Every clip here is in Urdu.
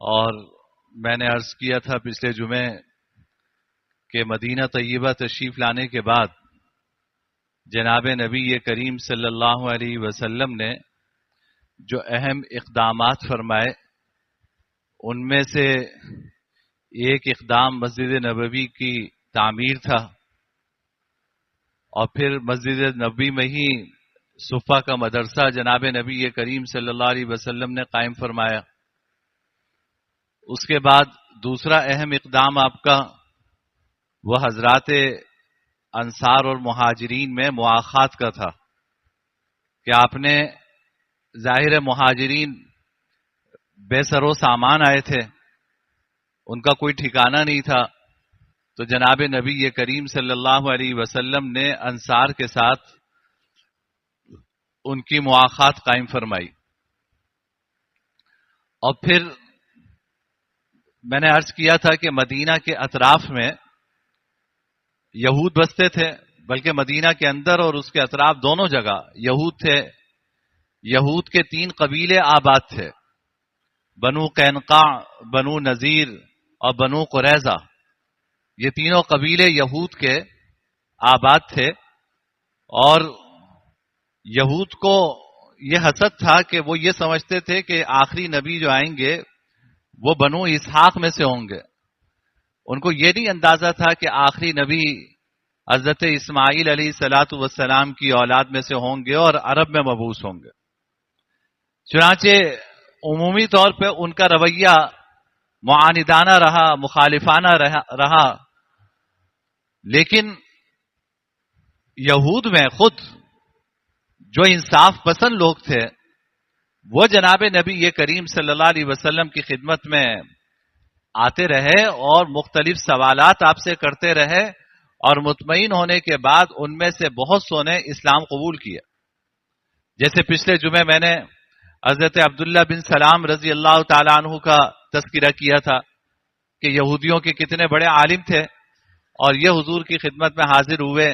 اور میں نے عرض کیا تھا پچھلے جمعے کہ مدینہ طیبہ تشریف لانے کے بعد جناب نبی کریم صلی اللہ علیہ وسلم نے جو اہم اقدامات فرمائے ان میں سے ایک اقدام مسجد نبوی کی تعمیر تھا، اور پھر مسجد نبوی میں ہی صفہ کا مدرسہ جناب نبی کریم صلی اللہ علیہ وسلم نے قائم فرمایا۔ اس کے بعد دوسرا اہم اقدام آپ کا وہ حضرات انصار اور مہاجرین میں مواخات کا تھا کہ آپ نے ظاہر مہاجرین بے سر و سامان آئے تھے، ان کا کوئی ٹھکانہ نہیں تھا، تو جناب نبی کریم صلی اللہ علیہ وسلم نے انصار کے ساتھ ان کی مواخات قائم فرمائی۔ اور پھر میں نے عرض کیا تھا کہ مدینہ کے اطراف میں یہود بستے تھے، بلکہ مدینہ کے اندر اور اس کے اطراف دونوں جگہ یہود تھے۔ یہود کے 3 قبیلے آباد تھے، بنو قینقاع، بنو نذیر اور بنو قریظہ۔ یہ تینوں قبیلے یہود کے آباد تھے، اور یہود کو یہ حسد تھا کہ وہ یہ سمجھتے تھے کہ آخری نبی جو آئیں گے وہ بنو اسحاق میں سے ہوں گے۔ ان کو یہ نہیں اندازہ تھا کہ آخری نبی حضرت اسماعیل علیہ الصلاۃ والسلام کی اولاد میں سے ہوں گے اور عرب میں مبعوث ہوں گے۔ چنانچہ عمومی طور پہ ان کا رویہ معاندانہ رہا، مخالفانہ رہا، لیکن یہود میں خود جو انصاف پسند لوگ تھے وہ جناب نبی کریم صلی اللہ علیہ وسلم کی خدمت میں آتے رہے اور مختلف سوالات آپ سے کرتے رہے، اور مطمئن ہونے کے بعد ان میں سے بہت سو نے اسلام قبول کیا۔ جیسے پچھلے جمعے میں نے حضرت عبداللہ بن سلام رضی اللہ تعالیٰ عنہ کا تذکرہ کیا تھا کہ یہودیوں کے کتنے بڑے عالم تھے، اور یہ حضور کی خدمت میں حاضر ہوئے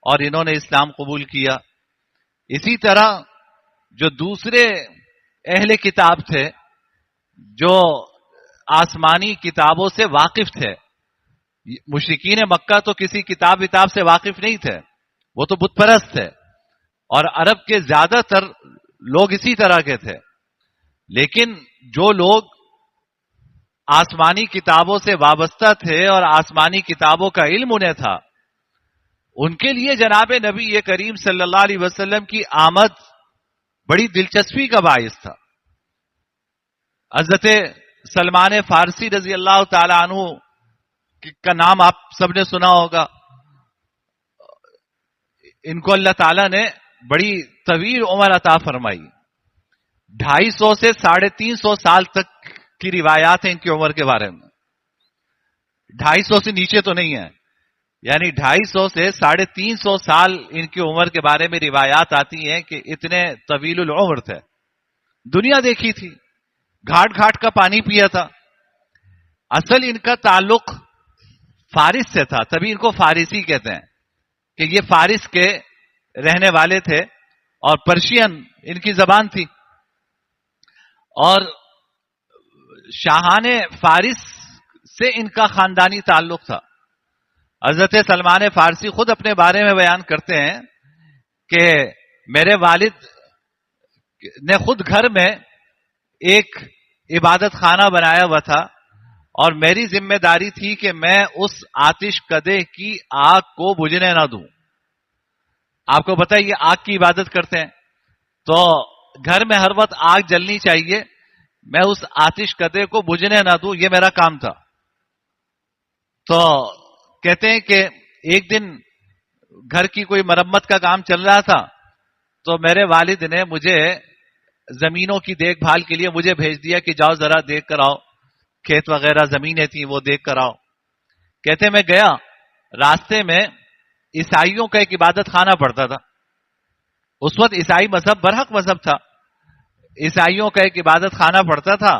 اور انہوں نے اسلام قبول کیا۔ اسی طرح جو دوسرے اہل کتاب تھے جو آسمانی کتابوں سے واقف تھے، مشرکین مکہ تو کسی کتاب سے واقف نہیں تھے، وہ تو بت پرست تھے، اور عرب کے زیادہ تر لوگ اسی طرح کے تھے، لیکن جو لوگ آسمانی کتابوں سے وابستہ تھے اور آسمانی کتابوں کا علم انہیں تھا، ان کے لیے جناب نبی کریم صلی اللہ علیہ وسلم کی آمد بڑی دلچسپی کا باعث تھا۔ حضرت سلمان فارسی رضی اللہ تعالی عنہ کا نام آپ سب نے سنا ہوگا۔ ان کو اللہ تعالیٰ نے بڑی طویل عمر عطا فرمائی، 250 سے 350 سال تک کی روایات ہیں ان کی عمر کے بارے میں، 250 سے نیچے تو نہیں ہے، یعنی 250 سے 350 سال ان کی عمر کے بارے میں روایات آتی ہیں کہ اتنے طویل العمر تھے، دنیا دیکھی تھی، گھاٹ گھاٹ کا پانی پیا تھا۔ اصل ان کا تعلق فارس سے تھا، تبھی ان کو فارسی کہتے ہیں کہ یہ فارس کے رہنے والے تھے، اور پرشین ان کی زبان تھی، اور شاہان فارس سے ان کا خاندانی تعلق تھا۔ حضرت سلمان فارسی خود اپنے بارے میں بیان کرتے ہیں کہ میرے والد نے خود گھر میں ایک عبادت خانہ بنایا ہوا تھا، اور میری ذمہ داری تھی کہ میں اس آتش کدے کی آگ کو بجھنے نہ دوں۔ آپ کو پتہ ہے یہ آگ کی عبادت کرتے ہیں، تو گھر میں ہر وقت آگ جلنی چاہیے، میں اس آتش کدے کو بجھنے نہ دوں، یہ میرا کام تھا۔ تو کہتے ہیں کہ ایک دن گھر کی کوئی مرمت کا کام چل رہا تھا، تو میرے والد نے مجھے زمینوں کی دیکھ بھال کے لیے مجھے بھیج دیا کہ جاؤ ذرا دیکھ کر آؤ، کھیت وغیرہ زمینیں تھیں وہ دیکھ کر آؤ۔ کہتے میں گیا، راستے میں عیسائیوں کا ایک عبادت خانہ پڑتا تھا، اس وقت عیسائی مذہب برحق مذہب تھا، عیسائیوں کا ایک عبادت خانہ پڑتا تھا۔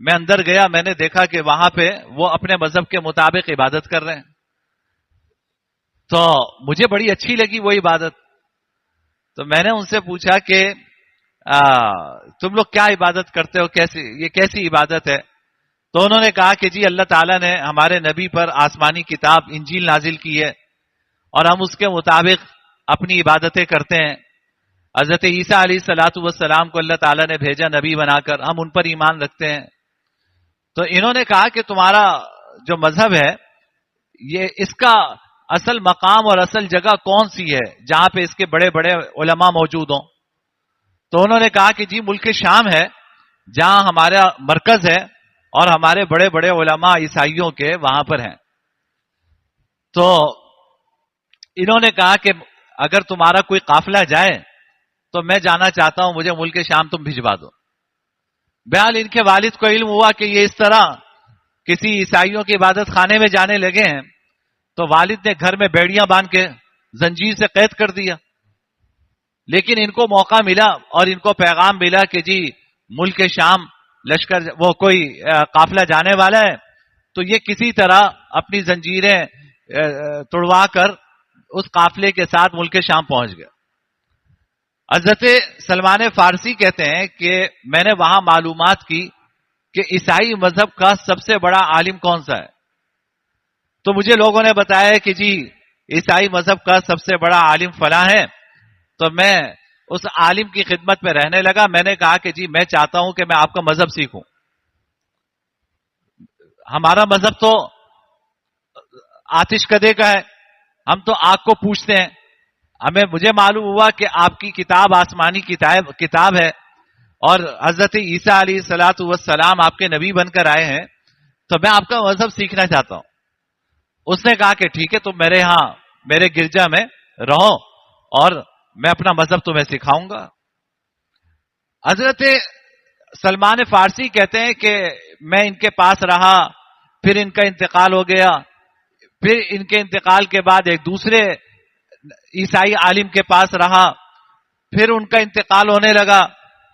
میں اندر گیا، میں نے دیکھا کہ وہاں پہ وہ اپنے مذہب کے مطابق عبادت کر رہے ہیں، تو مجھے بڑی اچھی لگی وہ عبادت۔ تو میں نے ان سے پوچھا کہ تم لوگ کیا عبادت کرتے ہو، یہ کیسی عبادت ہے؟ تو انہوں نے کہا کہ جی اللہ تعالیٰ نے ہمارے نبی پر آسمانی کتاب انجیل نازل کی ہے اور ہم اس کے مطابق اپنی عبادتیں کرتے ہیں. حضرت عیسیٰ علیہ الصلاۃ والسلام کو اللہ تعالیٰ نے بھیجا نبی بنا کر, ہم ان پر ایمان رکھتے ہیں. تو انہوں نے کہا کہ تمہارا جو مذہب ہے یہ اس کا اصل مقام اور اصل جگہ کون سی ہے جہاں پہ اس کے بڑے بڑے علماء موجود ہوں؟ تو انہوں نے کہا کہ جی ملک شام ہے جہاں ہمارا مرکز ہے اور ہمارے بڑے بڑے علماء عیسائیوں کے وہاں پر ہیں. تو انہوں نے کہا کہ اگر تمہارا کوئی قافلہ جائے تو میں جانا چاہتا ہوں, مجھے ملک شام تم بھجوا دو. بہرحال ان کے والد کو علم ہوا کہ یہ اس طرح کسی عیسائیوں کی عبادت خانے میں جانے لگے ہیں, تو والد نے گھر میں بیڑیاں باندھ کے زنجیر سے قید کر دیا. لیکن ان کو موقع ملا اور ان کو پیغام ملا کہ جی ملک شام لشکر وہ کوئی قافلہ جانے والا ہے, تو یہ کسی طرح اپنی زنجیریں توڑوا کر اس قافلے کے ساتھ ملک شام پہنچ گیا. حضرت سلمان فارسی کہتے ہیں کہ میں نے وہاں معلومات کی کہ عیسائی مذہب کا سب سے بڑا عالم کون سا ہے. تو مجھے لوگوں نے بتایا کہ جی عیسائی مذہب کا سب سے بڑا عالم فلاں ہے. تو میں اس عالم کی خدمت میں رہنے لگا. میں نے کہا کہ جی میں چاہتا ہوں کہ میں آپ کا مذہب سیکھوں. ہمارا مذہب تو آتش کدے کا ہے, ہم تو آگ کو پوچھتے ہیں. مجھے معلوم ہوا کہ آپ کی کتاب آسمانی کتاب ہے اور حضرت عیسیٰ علیہ الصلاۃ والسلام آپ کے نبی بن کر آئے ہیں, تو میں آپ کا مذہب سیکھنا چاہتا ہوں. اس نے کہا کہ ٹھیک ہے, تم میرے ہاں میرے گرجا میں رہو اور میں اپنا مذہب تمہیں سکھاؤں گا. حضرت سلمان فارسی کہتے ہیں کہ میں ان کے پاس رہا, پھر ان کا انتقال ہو گیا, پھر ان کے انتقال کے بعد ایک دوسرے عیسائی عالم کے پاس رہا, پھر ان کا انتقال ہونے لگا.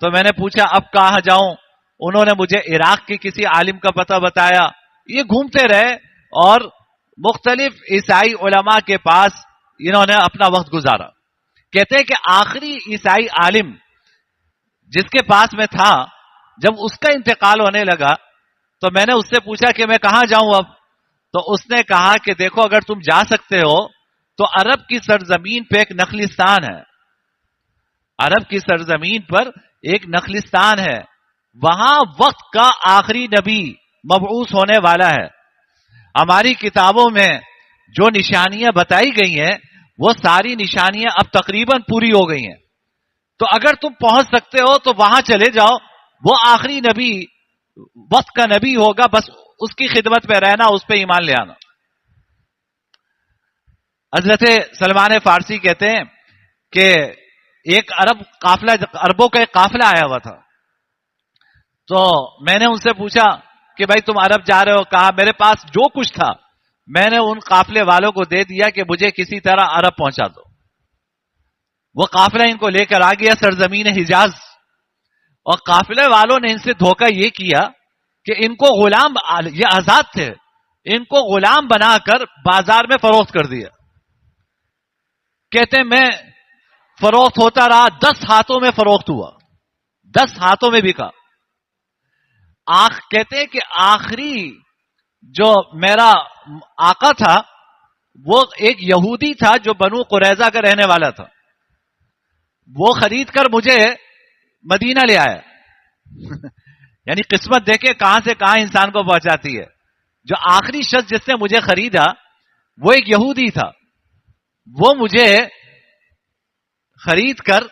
تو میں نے پوچھا اب کہاں جاؤں؟ انہوں نے مجھے عراق کے کسی عالم کا پتہ بتایا. یہ گھومتے رہے اور مختلف عیسائی علماء کے پاس انہوں نے اپنا وقت گزارا. کہتے ہیں کہ آخری عیسائی عالم جس کے پاس میں تھا, جب اس کا انتقال ہونے لگا تو میں نے اس سے پوچھا کہ میں کہاں جاؤں اب؟ تو اس نے کہا کہ دیکھو اگر تم جا سکتے ہو تو عرب کی سرزمین پہ ایک نخلستان ہے, عرب کی سرزمین پر ایک نخلستان ہے, وہاں وقت کا آخری نبی مبعوث ہونے والا ہے. ہماری کتابوں میں جو نشانیاں بتائی گئی ہیں وہ ساری نشانیاں اب تقریباً پوری ہو گئی ہیں. تو اگر تم پہنچ سکتے ہو تو وہاں چلے جاؤ, وہ آخری نبی وقت کا نبی ہوگا, بس اس کی خدمت میں رہنا, اس پہ ایمان لے آنا. حضرت سلمان فارسی کہتے ہیں کہ ایک عربوں کا ایک قافلہ آیا ہوا تھا. تو میں نے ان سے پوچھا کہ بھائی تم عرب جا رہے ہو؟ کہا میرے پاس جو کچھ تھا میں نے ان قافلے والوں کو دے دیا کہ مجھے کسی طرح عرب پہنچا دو. وہ قافلہ ان کو لے کر آ گیا سرزمین حجاز, اور قافلے والوں نے ان سے دھوکہ یہ کیا کہ ان کو غلام, یہ آزاد تھے, ان کو غلام بنا کر بازار میں فروخت کر دیا. کہتے ہیں میں فروخت ہوتا رہا, 10 ہاتھوں میں فروخت ہوا, 10 ہاتھوں میں بکا. کہتے ہیں کہ آخری جو میرا آقا تھا وہ ایک یہودی تھا جو بنو قریظہ کا رہنے والا تھا. وہ خرید کر مجھے مدینہ لے آیا. یعنی قسمت دیکھے کہاں سے کہاں انسان کو پہنچاتی ہے. جو آخری شخص جس نے مجھے خریدا وہ ایک یہودی تھا, وہ مجھے خرید کر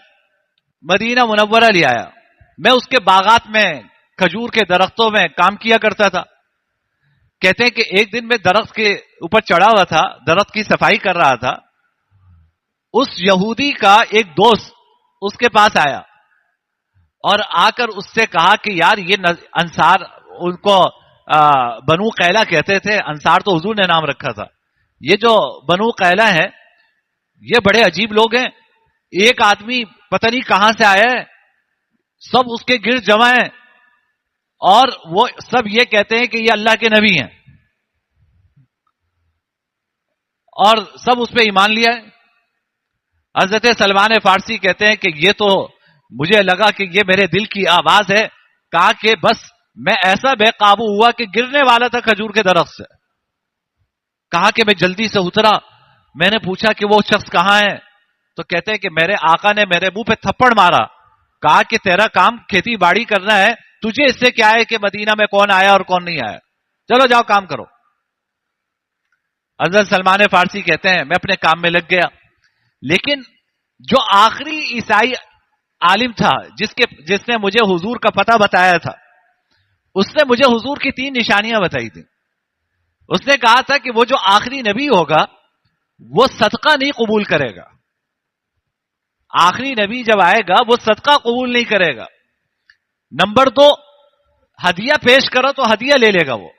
مدینہ منورہ لے آیا. میں اس کے باغات میں کھجور کے درختوں میں کام کیا کرتا تھا. کہتے ہیں کہ ایک دن میں درخت کے اوپر چڑھا ہوا تھا, درخت کی صفائی کر رہا تھا. اس یہودی کا ایک دوست اس کے پاس آیا اور آ کر اس سے کہا کہ یار یہ انصار, ان کو بنو قیلہ کہتے تھے, انصار تو حضور نے نام رکھا تھا, یہ جو بنو قیلہ ہے یہ بڑے عجیب لوگ ہیں. ایک آدمی پتہ نہیں کہاں سے آیا ہے, سب اس کے گرد جمع ہیں اور وہ سب یہ کہتے ہیں کہ یہ اللہ کے نبی ہیں, اور سب اس پہ ایمان لیا ہے. حضرت سلمان فارسی کہتے ہیں کہ یہ تو مجھے لگا کہ یہ میرے دل کی آواز ہے. کہا کہ بس میں ایسا بے قابو ہوا کہ گرنے والا تھا کھجور کے درخت سے. کہا کہ میں جلدی سے اترا. میں نے پوچھا کہ وہ شخص کہاں ہے؟ تو کہتے ہیں کہ میرے آقا نے میرے منہ پہ تھپڑ مارا. کہا کہ تیرا کام کھیتی باڑی کرنا ہے, تجھے اس سے کیا ہے کہ مدینہ میں کون آیا اور کون نہیں آیا؟ چلو جاؤ کام کرو. حضرت سلمان فارسی کہتے ہیں میں اپنے کام میں لگ گیا. لیکن جو آخری عیسائی عالم تھا جس نے مجھے حضور کا پتہ بتایا تھا, اس نے مجھے حضور کی 3 نشانیاں بتائی تھی. اس نے کہا تھا کہ وہ جو آخری نبی ہوگا وہ صدقہ نہیں قبول کرے گا. آخری نبی جب آئے گا وہ صدقہ قبول نہیں کرے گا. نمبر 2, ہدیہ پیش کرو تو ہدیہ لے لے گا وہ.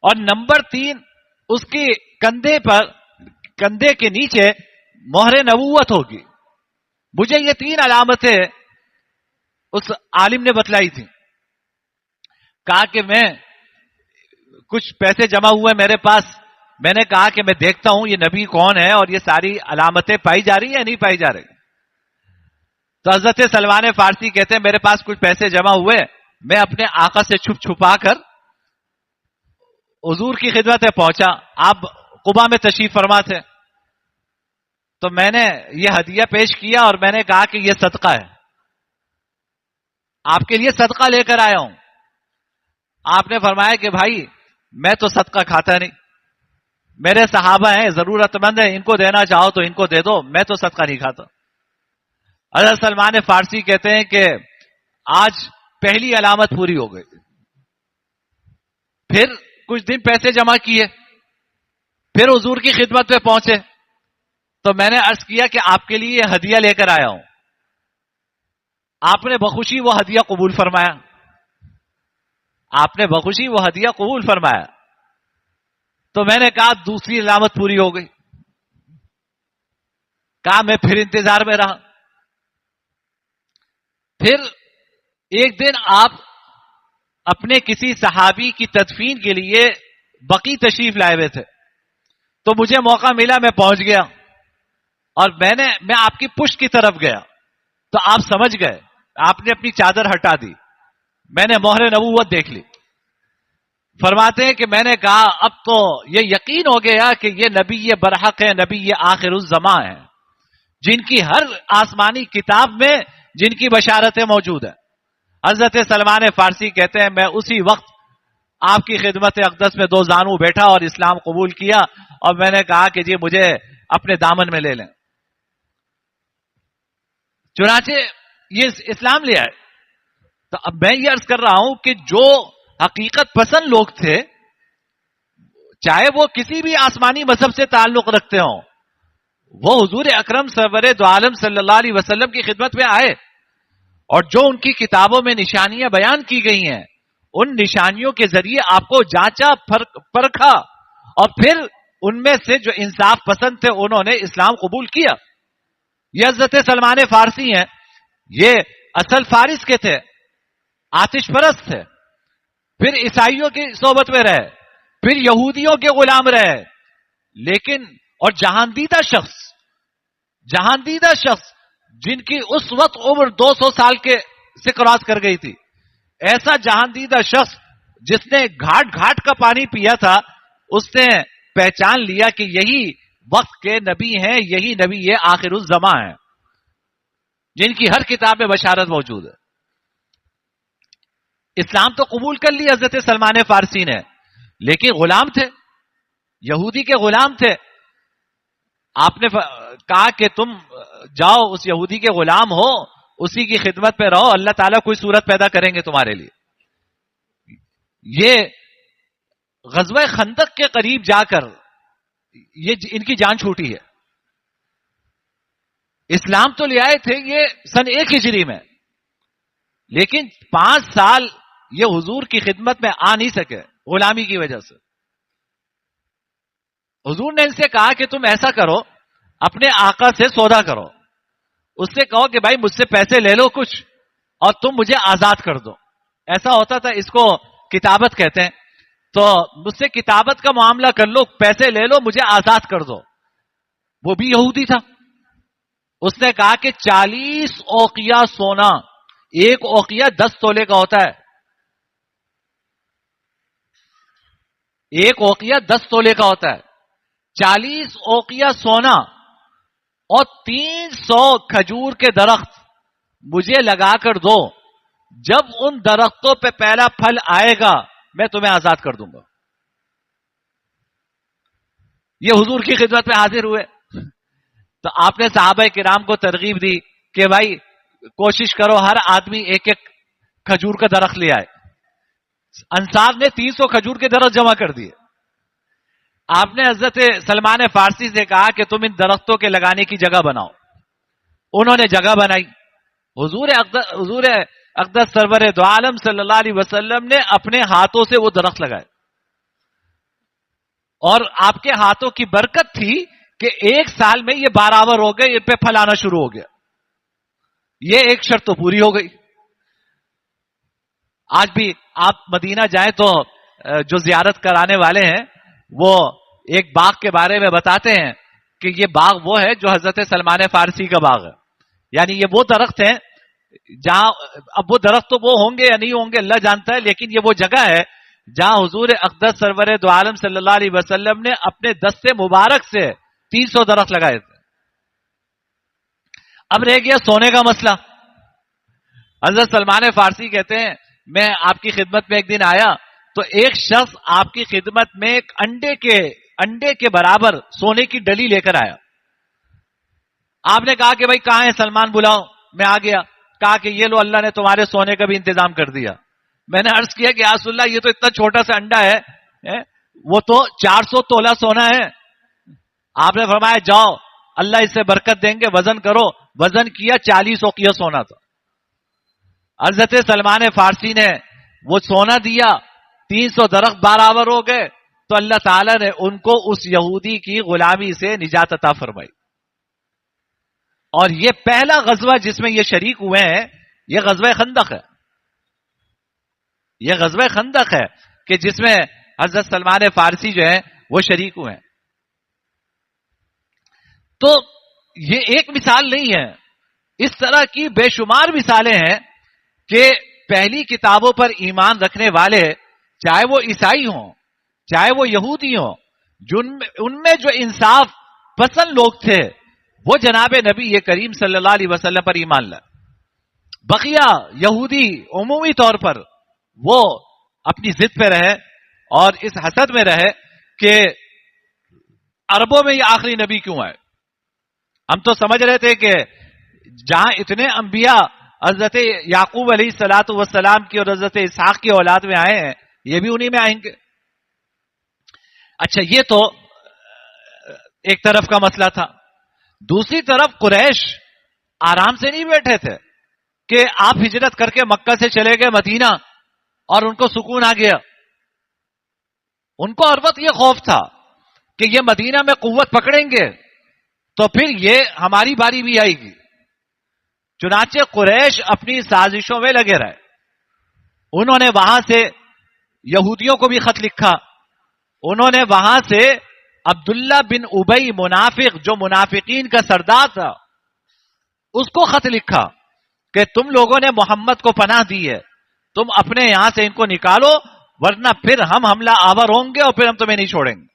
اور نمبر 3, اس کے کندھے کے نیچے مہر نبوت ہوگی. مجھے یہ 3 علامتیں اس عالم نے بتلائی تھی. کہا کہ میں کچھ پیسے جمع ہوئے میرے پاس. میں نے کہا کہ میں دیکھتا ہوں یہ نبی کون ہے اور یہ ساری علامتیں پائی جا رہی ہیں یا نہیں پائی جا رہی. تو حضرت سلمان فارسی کہتے ہیں میرے پاس کچھ پیسے جمع ہوئے, میں اپنے آقا سے چھپا کر حضور کی خدمت میں پہنچا. آپ قبا میں تشریف فرما تھے. تو میں نے یہ ہدیہ پیش کیا اور میں نے کہا کہ یہ صدقہ ہے, آپ کے لیے صدقہ لے کر آیا ہوں. آپ نے فرمایا کہ بھائی میں تو صدقہ کھاتا نہیں, میرے صحابہ ہیں ضرورت مند ہیں, ان کو دینا چاہو تو ان کو دے دو, میں تو صدقہ نہیں کھاتا. حضرت سلمان فارسی کہتے ہیں کہ آج پہلی علامت پوری ہو گئی. پھر کچھ دن پیسے جمع کیے, پھر حضور کی خدمت پہ پہنچے. تو میں نے عرض کیا کہ آپ کے لیے یہ ہدیہ لے کر آیا ہوں. آپ نے بخوشی وہ ہدیہ قبول فرمایا. آپ نے بخوشی وہ ہدیہ قبول فرمایا. تو میں نے کہا دوسری علامت پوری ہو گئی. کہا میں پھر انتظار میں رہا. پھر ایک دن آپ اپنے کسی صحابی کی تدفین کے لیے بقی تشریف لائے ہوئے تھے. تو مجھے موقع ملا, میں پہنچ گیا اور میں آپ کی پشت کی طرف گیا. تو آپ سمجھ گئے, آپ نے اپنی چادر ہٹا دی. میں نے مہر نبوت دیکھ لی. فرماتے ہیں کہ میں نے کہا اب تو یہ یقین ہو گیا کہ یہ نبی یہ برحق ہے, نبی یہ آخر الزمان ہے, جن کی ہر آسمانی کتاب میں جن کی بشارتیں موجود ہیں. حضرت سلمان فارسی کہتے ہیں میں اسی وقت آپ کی خدمت اقدس میں 2 زانو بیٹھا اور اسلام قبول کیا, اور میں نے کہا کہ جی مجھے اپنے دامن میں لے لیں. چنانچہ یہ اسلام لے آئے. تو اب میں یہ عرض کر رہا ہوں کہ جو حقیقت پسند لوگ تھے, چاہے وہ کسی بھی آسمانی مذہب سے تعلق رکھتے ہوں, وہ حضور اکرم سرور دو عالم صلی اللہ علیہ وسلم کی خدمت میں آئے, اور جو ان کی کتابوں میں نشانیاں بیان کی گئی ہیں ان نشانیوں کے ذریعے آپ کو جانچا پرکھا, اور پھر ان میں سے جو انصاف پسند تھے انہوں نے اسلام قبول کیا. یہ حضرت سلمان فارسی ہیں, یہ اصل فارس کے تھے, آتش پرست تھے, پھر عیسائیوں کی صحبت میں رہے, پھر یہودیوں کے غلام رہے. لیکن اور جہاندیدہ شخص جن کی اس وقت عمر 200 سال سے کراس کر گئی تھی, ایسا جہاندیدہ شخص جس نے گھاٹ گھاٹ کا پانی پیا تھا, اس نے پہچان لیا کہ یہی وقت کے نبی ہیں, یہی نبی یہ آخر الزمان ہیں جن کی ہر کتاب میں بشارت موجود ہے. اسلام تو قبول کر لی حضرت سلمان فارسی نے, لیکن غلام تھے, یہودی کے غلام تھے. آپ نے کہا کہ تم جاؤ اس یہودی کے غلام ہو, اسی کی خدمت پہ رہو, اللہ تعالیٰ کوئی صورت پیدا کریں گے تمہارے لیے. یہ غزوہ خندق کے قریب جا کر یہ ان کی جان چھوٹی ہے. اسلام تو لے آئے تھے یہ سن 1 ہجری میں, لیکن 5 سال یہ حضور کی خدمت میں آ نہیں سکے غلامی کی وجہ سے. حضور نے ان سے کہا کہ تم ایسا کرو, اپنے آقا سے سودا کرو, اس سے کہو کہ بھائی مجھ سے پیسے لے لو کچھ اور تم مجھے آزاد کر دو. ایسا ہوتا تھا, اس کو کتابت کہتے ہیں. تو مجھ سے کتابت کا معاملہ کر لو, پیسے لے لو, مجھے آزاد کر دو. وہ بھی یہودی تھا. اس نے کہا کہ 40 اوقیہ سونا, 1 اوقیہ 10 تولے کا ہوتا ہے, ایک اوقیہ 10 تولے کا ہوتا ہے، 40 اوقیہ سونا اور 300 کھجور کے درخت مجھے لگا کر دو، جب ان درختوں پہ پہلا پھل آئے گا میں تمہیں آزاد کر دوں گا. یہ حضور کی خدمت میں حاضر ہوئے تو آپ نے صحابہ کرام کو ترغیب دی کہ بھائی کوشش کرو ہر آدمی ایک ایک کھجور کا درخت لے آئے. انصار نے 300 کھجور کے درخت جمع کر دیے. آپ نے حضرت سلمان فارسی سے کہا کہ تم ان درختوں کے لگانے کی جگہ بناؤ. انہوں نے جگہ بنائی. حضور اقدس سرور دو عالم صلی اللہ علیہ وسلم نے اپنے ہاتھوں سے وہ درخت لگائے، اور آپ کے ہاتھوں کی برکت تھی کہ 1 سال میں یہ بارآور ہو گئے، ان پہ پھل آنا شروع ہو گیا. یہ ایک شرط تو پوری ہو گئی. آج بھی آپ مدینہ جائیں تو جو زیارت کرانے والے ہیں وہ ایک باغ کے بارے میں بتاتے ہیں کہ یہ باغ وہ ہے جو حضرت سلمان فارسی کا باغ ہے. یعنی یہ وہ درخت ہیں جہاں، اب وہ درخت تو وہ ہوں گے یا نہیں ہوں گے اللہ جانتا ہے، لیکن یہ وہ جگہ ہے جہاں حضور اقدس سرور دو عالم صلی اللہ علیہ وسلم نے اپنے دست مبارک سے 300 درخت لگائے تھے. اب رہ گیا سونے کا مسئلہ. حضرت سلمان فارسی کہتے ہیں میں آپ کی خدمت میں ایک دن آیا تو ایک شخص آپ کی خدمت میں ایک انڈے کے برابر سونے کی ڈلی لے کر آیا. آپ نے کہا کہ بھائی کہاں ہے سلمان، بلاؤ. میں آ گیا. کہا کہ یہ لو اللہ نے تمہارے سونے کا بھی انتظام کر دیا. میں نے عرض کیا کہ یا رسول اللہ یہ تو اتنا چھوٹا سا انڈا ہے، وہ تو 400 تولہ سونا ہے. آپ نے فرمایا جاؤ اللہ اس سے برکت دیں گے، وزن کرو. وزن کیا 40 اوقیہ سونا تھا. حضرت سلمان فارسی نے وہ سونا دیا، 300 درخت بارآور ہو گئے تو اللہ تعالیٰ نے ان کو اس یہودی کی غلامی سے نجات عطا فرمائی. اور یہ پہلا غزوہ جس میں یہ شریک ہوئے ہیں یہ غزوہ خندق ہے. یہ غزوہ خندق ہے کہ جس میں حضرت سلمان فارسی جو ہیں وہ شریک ہوئے ہیں. تو یہ ایک مثال نہیں ہے، اس طرح کی بے شمار مثالیں ہیں کہ پہلی کتابوں پر ایمان رکھنے والے چاہے وہ عیسائی ہوں چاہے وہ یہودی ہوں، ان میں جو انصاف پسند لوگ تھے وہ جناب نبی یہ کریم صلی اللہ علیہ وسلم پر ایمان لائے. بقیہ یہودی عمومی طور پر وہ اپنی ضد پہ رہے اور اس حسد میں رہے کہ عربوں میں یہ آخری نبی کیوں آئے. ہم تو سمجھ رہے تھے کہ جہاں اتنے انبیاء حضرت یعقوب علیہ الصلوۃ والسلام کی اور حضرت اسحاق کی اولاد میں آئے ہیں یہ بھی انہی میں آئیں گے. اچھا یہ تو ایک طرف کا مسئلہ تھا. دوسری طرف قریش آرام سے نہیں بیٹھے تھے کہ آپ ہجرت کر کے مکہ سے چلے گئے مدینہ اور ان کو سکون آ گیا. ان کو ہر وقت یہ خوف تھا کہ یہ مدینہ میں قوت پکڑیں گے تو پھر یہ ہماری باری بھی آئے گی. چنانچہ قریش اپنی سازشوں میں لگے رہے. انہوں نے وہاں سے یہودیوں کو بھی خط لکھا. انہوں نے وہاں سے عبداللہ بن ابی منافق جو منافقین کا سردار تھا اس کو خط لکھا کہ تم لوگوں نے محمد کو پناہ دی ہے، تم اپنے یہاں سے ان کو نکالو ورنہ پھر ہم حملہ آور ہوں گے اور پھر ہم تمہیں نہیں چھوڑیں گے.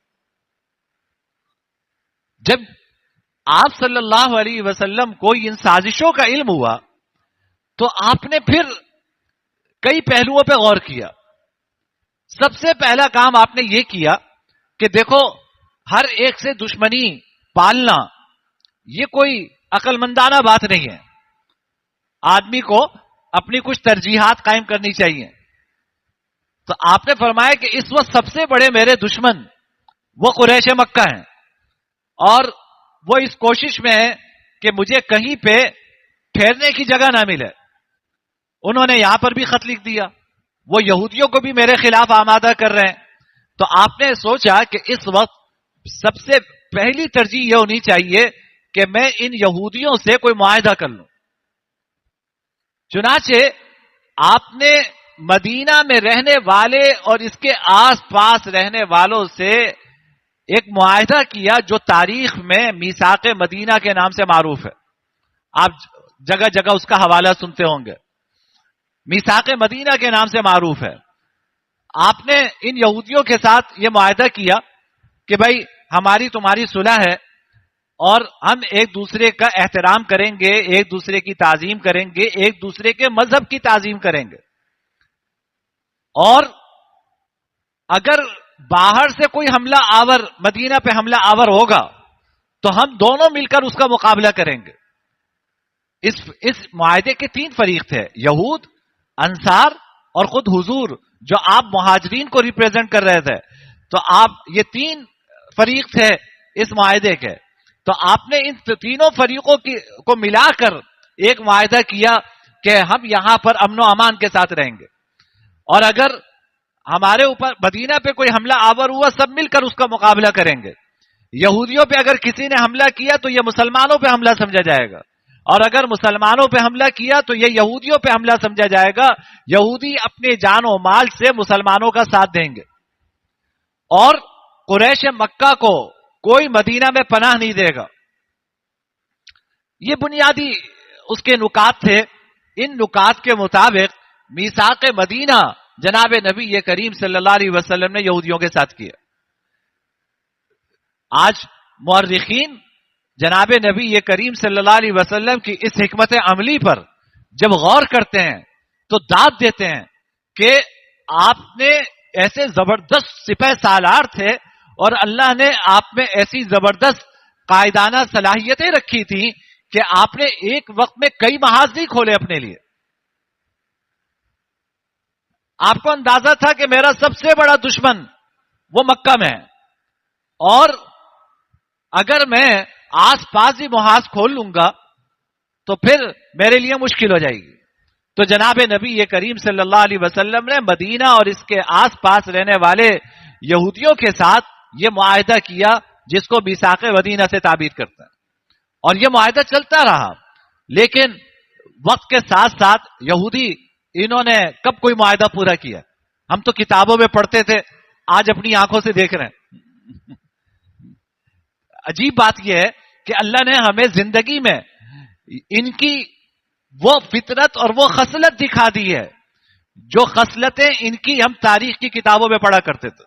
جب آپ صلی اللہ علیہ وسلم کو ان سازشوں کا علم ہوا تو آپ نے پھر کئی پہلوؤں پہ غور کیا. سب سے پہلا کام آپ نے یہ کیا کہ دیکھو ہر ایک سے دشمنی پالنا یہ کوئی عقل مندانہ بات نہیں ہے. آدمی کو اپنی کچھ ترجیحات قائم کرنی چاہیے. تو آپ نے فرمایا کہ اس وقت سب سے بڑے میرے دشمن وہ قریش مکہ ہیں اور وہ اس کوشش میں ہے کہ مجھے کہیں پہ ٹھہرنے کی جگہ نہ ملے. انہوں نے یہاں پر بھی خط لکھ دیا. وہ یہودیوں کو بھی میرے خلاف آمادہ کر رہے ہیں. تو آپ نے سوچا کہ اس وقت سب سے پہلی ترجیح یہ ہونی چاہیے کہ میں ان یہودیوں سے کوئی معاہدہ کر لوں. چنانچہ آپ نے مدینہ میں رہنے والے اور اس کے آس پاس رہنے والوں سے ایک معاہدہ کیا جو تاریخ میں میثاق مدینہ کے نام سے معروف ہے. آپ جگہ جگہ اس کا حوالہ سنتے ہوں گے. میثاق مدینہ کے نام سے معروف ہے. آپ نے ان یہودیوں کے ساتھ یہ معاہدہ کیا کہ بھائی ہماری تمہاری صلح ہے اور ہم ایک دوسرے کا احترام کریں گے، ایک دوسرے کی تعظیم کریں گے، ایک دوسرے کے مذہب کی تعظیم کریں گے، اور اگر باہر سے کوئی حملہ آور مدینہ پہ حملہ آور ہوگا تو ہم دونوں مل کر اس کا مقابلہ کریں گے۔ اس معاہدے کے 3 فریق تھے، یہود، انصار اور خود حضور جو آپ مہاجرین کو ریپریزنٹ کر رہے تھے۔ تو آپ یہ 3 فریق تھے اس معاہدے کے، تو آپ نے ان تینوں فریقوں کو ملا کر ایک معاہدہ کیا کہ ہم یہاں پر امن و امان کے ساتھ رہیں گے، اور اگر ہمارے اوپر مدینہ پہ کوئی حملہ آور ہوا سب مل کر اس کا مقابلہ کریں گے۔ یہودیوں پہ اگر کسی نے حملہ کیا تو یہ مسلمانوں پہ حملہ سمجھا جائے گا، اور اگر مسلمانوں پہ حملہ کیا تو یہ یہودیوں پہ حملہ سمجھا جائے گا۔ یہودی اپنے جان و مال سے مسلمانوں کا ساتھ دیں گے، اور قریش مکہ کو کوئی مدینہ میں پناہ نہیں دے گا۔ یہ بنیادی اس کے نکات تھے۔ ان نکات کے مطابق میثاق مدینہ جناب نبی کریم صلی اللہ علیہ وسلم نے یہودیوں کے ساتھ کیا۔ آج مورخین جناب نبی کریم صلی اللہ علیہ وسلم کی اس حکمت عملی پر جب غور کرتے ہیں تو داد دیتے ہیں کہ آپ نے ایسے زبردست سپہ سالار تھے، اور اللہ نے آپ میں ایسی زبردست قائدانہ صلاحیتیں رکھی تھی کہ آپ نے ایک وقت میں کئی محاذ نہیں کھولے اپنے لیے۔ آپ کو اندازہ تھا کہ میرا سب سے بڑا دشمن وہ مکہ میں ہے، اور اگر میں آس پاس ہی محاذ کھول لوں گا تو پھر میرے لیے مشکل ہو جائے گی۔ تو جناب نبی یہ کریم صلی اللہ علیہ وسلم نے مدینہ اور اس کے آس پاس رہنے والے یہودیوں کے ساتھ یہ معاہدہ کیا جس کو میثاق مدینہ سے تعبیر کرتا ہے، اور یہ معاہدہ چلتا رہا۔ لیکن وقت کے ساتھ ساتھ یہودی انہوں نے کب کوئی معاہدہ پورا کیا؟ ہم تو کتابوں میں پڑھتے تھے، آج اپنی آنکھوں سے دیکھ رہے ہیں۔ عجیب بات یہ ہے کہ اللہ نے ہمیں زندگی میں ان کی وہ فطرت اور وہ خصلت دکھا دی ہے جو خصلتیں ان کی ہم تاریخ کی کتابوں میں پڑھا کرتے تھے۔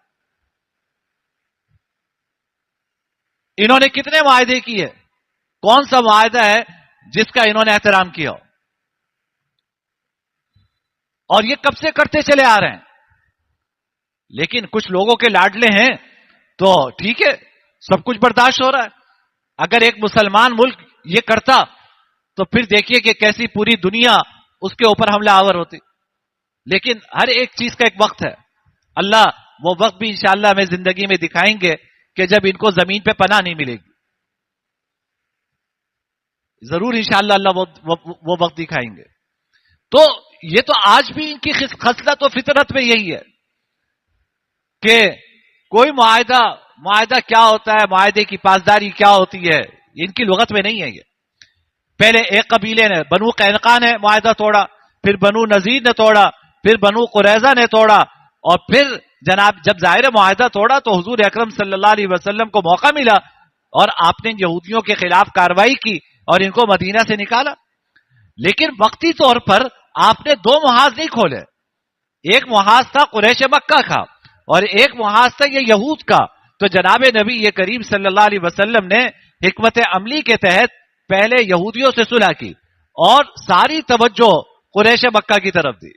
انہوں نے کتنے معاہدے کیے؟ کون سا معاہدہ ہے جس کا انہوں نے احترام کیا؟ اور یہ کب سے کرتے چلے آ رہے ہیں۔ لیکن کچھ لوگوں کے لاڈلے ہیں تو ٹھیک ہے، سب کچھ برداشت ہو رہا ہے۔ اگر ایک مسلمان ملک یہ کرتا تو پھر دیکھیے کہ کیسی پوری دنیا اس کے اوپر حملہ آور ہوتی۔ لیکن ہر ایک چیز کا ایک وقت ہے، اللہ وہ وقت بھی انشاءاللہ ہمیں زندگی میں دکھائیں گے کہ جب ان کو زمین پہ پناہ نہیں ملے گی، ضرور انشاءاللہ اللہ وہ وقت دکھائیں گے۔ تو یہ تو آج بھی ان کی خصلت و فطرت میں یہی ہے کہ کوئی معاہدہ کیا ہوتا ہے، معاہدے کی پاسداری کیا ہوتی ہے، ان کی لغت میں نہیں ہے یہ۔ پہلے ایک قبیلے نے بنو قینقاع نے معاہدہ توڑا، پھر بنو نذیر نے توڑا، پھر بنو قریظہ نے توڑا، اور پھر جناب جب ظاہر معاہدہ توڑا تو حضور اکرم صلی اللہ علیہ وسلم کو موقع ملا اور آپ نے یہودیوں کے خلاف کارروائی کی اور ان کو مدینہ سے نکالا۔ لیکن وقتی طور پر آپ نے 2 محاذ نہیں کھولے، ایک محاذ تھا قریش مکہ کا اور ایک محاذ تھا یہ یہود کا۔ تو جناب نبی یہ کریم صلی اللہ علیہ وسلم نے حکمت عملی کے تحت پہلے یہودیوں سے صلح کی اور ساری توجہ قریش مکہ کی طرف دی۔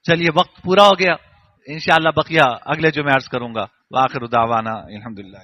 چلیے وقت پورا ہو گیا، انشاءاللہ بقیہ اگلے جمعے عرض کروں گا۔ وآخر دعوانا الحمدللہ۔